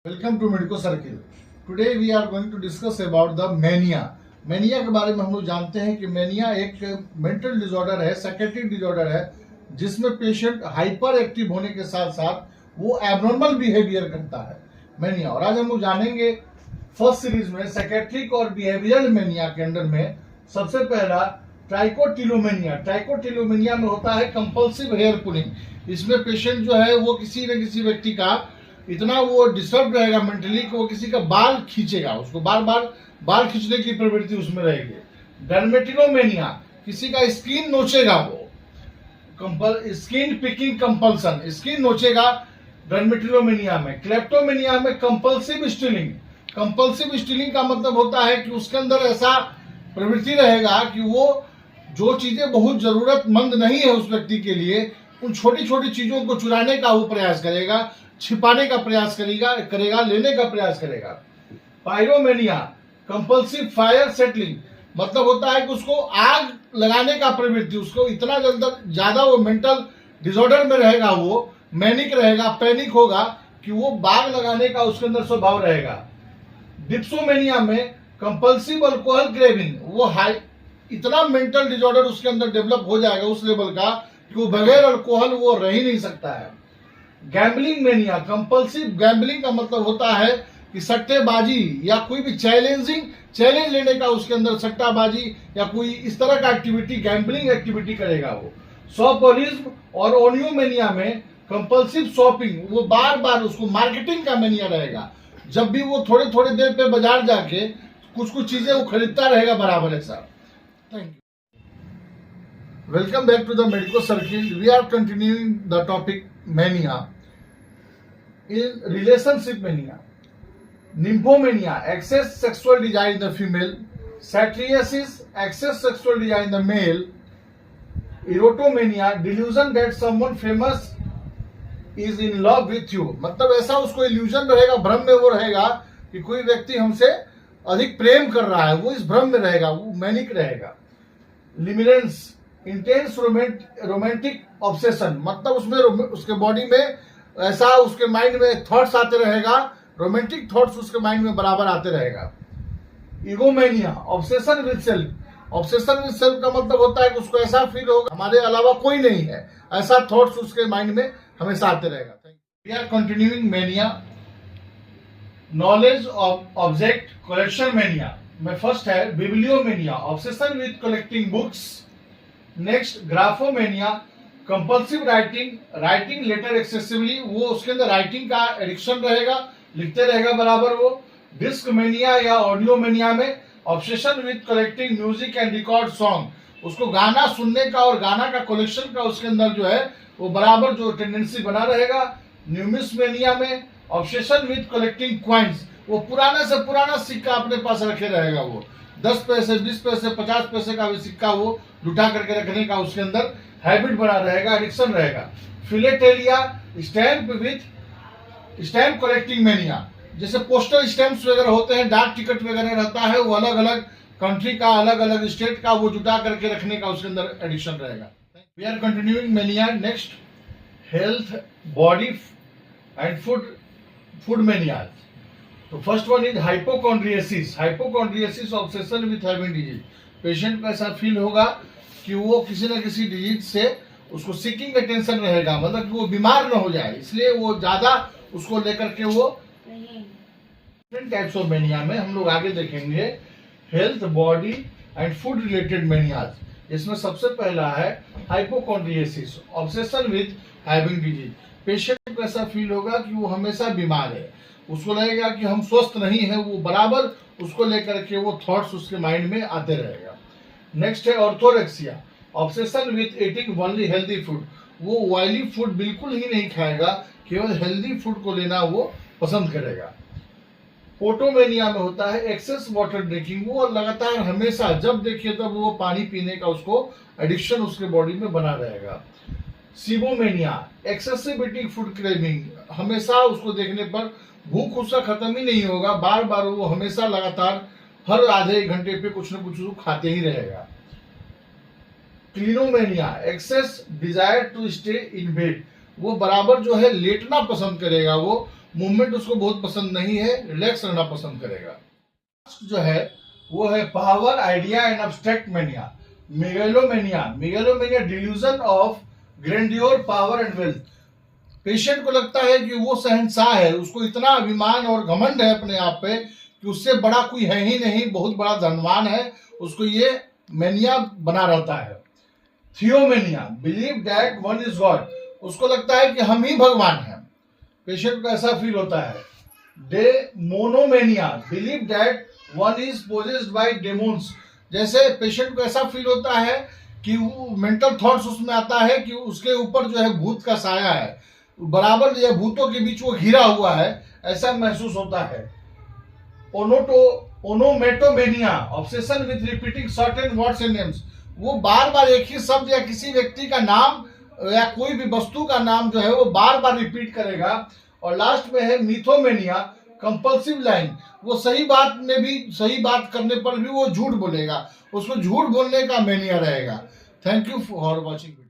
Welcome to medico circle. Today we are going to discuss about the mania. Mania के बारे में हम लोग जानते हैं कि मैनिया एक मेंटल डिसऑर्डर है, साइकेट्रिक डिसऑर्डर है, जिसमें पेशेंट हाइपर एक्टिव होने के साथ साथ वो एबनॉर्मल बिहेवियर करता है, मैनिया। और आज हम लोग जानेंगे फर्स्ट सीरीज में साइकेट्रिक और बिहेवियरल मैनिया के अंडर में सबसे पहला ट्राइकोटिलोमेनिया। ट्राइकोटिलोमेनिया में होता है कंपल्सिव हेयर पुलिंग। इसमें पेशेंट जो है वो किसी न किसी व्यक्ति का इतना वो डिस्टर्ब रहेगा मेंटली कि वो किसी का बाल खींचेगा, उसको बार बार बाल खींचने की प्रवृत्ति उसमें रहेगी। डर्मेटिलोमेनिया, किसी का स्किन नोचेगा, वो स्किन पिकिंग कंपल्सन, स्किन नोचेगा डर्मेटिलोमेनिया में। क्लेप्टोमेनिया में कंपल्सिव स्टीलिंग। कंपल्सिव स्टीलिंग का मतलब होता है कि उसके अंदर ऐसा प्रवृत्ति रहेगा कि वो जो चीजें बहुत जरूरतमंद नहीं है उस व्यक्ति के लिए, उन छोटी छोटी चीजों को चुराने का वो प्रयास करेगा, छिपाने का प्रयास करेगा, लेने का प्रयास करेगा। पायरोमेनिया, कंपल्सिव फायर सेटलिंग, मतलब होता है कि उसको आग लगाने का प्रवृत्ति, उसको इतना ज्यादा वो मेंटल डिसऑर्डर में रहेगा, वो मैनिक रहेगा, पैनिक होगा कि वो बाग लगाने का उसके अंदर स्वभाव रहेगा। डिप्सोमेनिया में कंपल्सिव अल्कोहल क्रेविंग, वो इतना मेंटल डिसऑर्डर उसके अंदर डेवलप हो जाएगा उस लेवल का कि वो बगैर अल्कोहल वो रह ही नहीं सकता है। गैम्बलिंग मैनिया, कंपल्सिव गैम्बलिंग का मतलब होता है कि सट्टेबाजी या कोई भी चैलेंज लेने का उसके अंदर सट्टाबाजी या कोई इस तरह का एक्टिविटी, गैम्बलिंग एक्टिविटी करेगा वो। शॉपहोलिज्म और ओनियोमेनिया में कंपल्सिव शॉपिंग, वो बार बार उसको मार्केटिंग का मैनिया रहेगा। जब भी वो थोड़े थोड़े देर पे बाजार जाके कुछ चीजें वो खरीदता रहेगा बराबर है sir. Thank you. Welcome back to the medical circle. We are continuing the topic mania. In relationship mania, nymphomania, excess sexual desire in the female; satyriasis, excess sexual desire in the male; erotomania, delusion that someone famous is in love with you, मतलब ऐसा उसको illusion रहेगा, भ्रम में वो रहेगा कि कोई व्यक्ति हमसे अधिक प्रेम कर रहा है, वो इस भ्रम में रहेगा, वो मैनिक रहेगा। लिमिनेंस, इंटेंस रोमांटिक ऑब्सेशन, मतलब उसमें उसके बॉडी में ऐसा उसके माइंड में थॉट्स आते रहेगा, रोमांटिक थॉट्स उसके माइंड में बराबर आते रहेगा। Egomania, obsession with self. Obsession with self का मतलब होता है कि उसको ऐसा फील होगा हमारे अलावा कोई नहीं है, ऐसा थॉट्स उसके माइंड में हमेशा आते रहेगा। We are continuing mania. Knowledge of object collection mania में फर्स्ट है bibliomania, obsession with collecting books. Next graphomania, compulsive writing letter excessively, वो उसके अंदर राइटिंग का एडिक्शन रहेगा, लिखते रहेगा बराबर वो। डिस्कमेनिया या ऑडियोमेनिया में obsession with collecting music and record song, उसको गाना सुनने का और गाना का कलेक्शन का उसके अंदर जो है वो बराबर जो टेंडेंसी बना रहेगा। न्यूमिसमेनिया में ऑब्सेशन विद कलेक्टिंग क्वाइंस, वो पुराना से पुराना सिक्का अपने पास रखे रहेगा, वो 10 पैसे 20 पैसे 50 पैसे का भी सिक्का वो लुटा करके रखने का उसके अंदर हैबिट बना रहेगा, एडिक्शन रहेगा। फिलेटेलिया, स्टैम्प कलेक्टिंग मैनिया, जैसे पोस्टल स्टैम्प्स वगैरह होते हैं, डाक टिकट वगैरह रहता है, वो अलग अलग कंट्री का, अलग अलग स्टेट का वो जुटा करके रखने का उसके अंदर एडिक्शन रहेगा। We are continuing mania. Next health, body and food mania. तो first one is hypochondriasis. Hypochondriasis obsession with having disease, patient को ऐसा फील होगा कि वो किसी न किसी डिजीज से उसको सीकिंग अटेंशन रहेगा, मतलब कि वो बीमार न हो जाए, इसलिए वो ज्यादा उसको लेकर के वो। डिफरेंट टाइप्स ऑफ मैनिया में हम लोग आगे देखेंगे health, body and food related manias. इसमें सबसे पहला है hypochondriasis, obsession with having disease. Patient को ऐसा फील होगा कि वो हमेशा बीमार है, उसको लगेगा कि हम स्वस्थ नहीं है, वो बराबर उसको लेकर के वो थॉट्स उसके माइंड में आते रहेगा। नेक्स्ट है orthorexia, obsession with eating only healthy food, वो ऑयली फूड बिल्कुल ही नहीं खाएगा, केवल हेल्दी फूड को लेना वो पसंद करेगा। पोटोमेनिया में होता है एक्सेस वाटर ड्रिंकिंग, वो लगातार हमेशा जब देखिए तब वो पानी पीने का उसको एडिक्शन उसके बॉडी में बना रहेगा। सीबोमेनिया, एक्सेसिव ईटिंग फूड क्रेविंग, हमेशा उसको देखने पर भूख उसका खत्म ही नहीं होगा, बार बार वो हमेशा लगातार हर आधे घंटे पे कुछ न कुछ खाते ही रहेगा। Clinomania, excess desire to stay in bed, वो बराबर जो है लेटना पसंद करेगा, वो मूवमेंट उसको बहुत पसंद नहीं है, रिलैक्स रहना पसंद करेगा। जो है वो है power, idea and abstract mania. Megalomania, megalomania delusion of grandeur, power and wealth. Patient को लगता है कि वो शहंशाह है, उसको इतना अभिमान और घमंड है अपने आप पे कि उससे बड़ा कोई है ही नहीं, बहुत बड़ा धनवान है, उसको ये मेनिया बना रहता है। Theomania, believe that one is god, उसको लगता है कि हम ही भगवान हैं, पेशेंट को ऐसा फील होता है। Demonomania, believe that one is possessed by demons, जैसे पेशेंट को ऐसा फील होता है कि वो मेंटल थॉट्स उसमें आता है कि उसके ऊपर जो है भूत का साया है, बराबर ये भूतों के बीच वो घिरा हुआ है, ऐसा महसूस होता है। Onomatomania, obsession with repeating certain words and names, वो बार बार एक ही शब्द या किसी व्यक्ति का नाम या कोई भी वस्तु का नाम जो है वो बार बार रिपीट करेगा। और लास्ट में है मिथोमेनिया, कंपल्सिव लाइन, वो सही बात में भी, सही बात करने पर भी वो झूठ बोलेगा, उसको झूठ बोलने का मेनिया रहेगा। Thank you for watching.